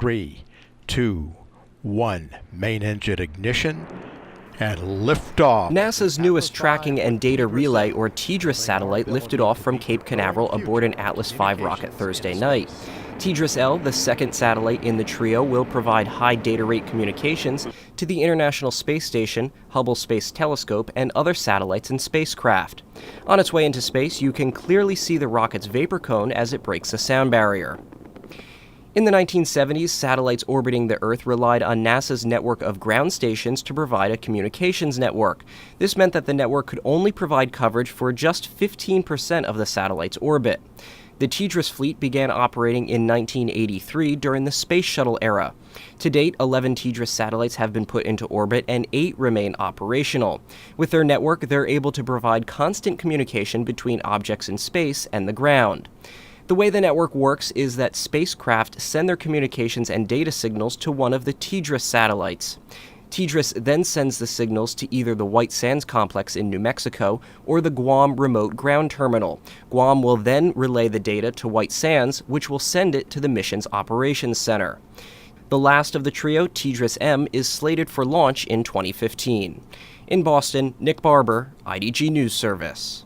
3, 2, 1. Main engine ignition and liftoff. NASA's newest Tracking and Data Relay, or TDRS satellite, lifted off from Cape Canaveral aboard an Atlas V rocket Thursday night. TDRS-L, the second satellite in the trio, will provide high data rate communications to the International Space Station, Hubble Space Telescope, and other satellites and spacecraft. On its way into space, you can clearly see the rocket's vapor cone as it breaks the sound barrier. In the 1970s, satellites orbiting the Earth relied on NASA's network of ground stations to provide a communications network. This meant that the network could only provide coverage for just 15% of the satellite's orbit. The TDRS fleet began operating in 1983 during the Space Shuttle era. To date, 11 TDRS satellites have been put into orbit and 8 remain operational. With their network, they're able to provide constant communication between objects in space and the ground. The way the network works is that spacecraft send their communications and data signals to one of the TDRS satellites. TDRS then sends the signals to either the White Sands complex in New Mexico or the Guam Remote Ground Terminal. Guam will then relay the data to White Sands, which will send it to the mission's operations center. The last of the trio, TDRS-M, is slated for launch in 2015. In Boston, Nick Barber, IDG News Service.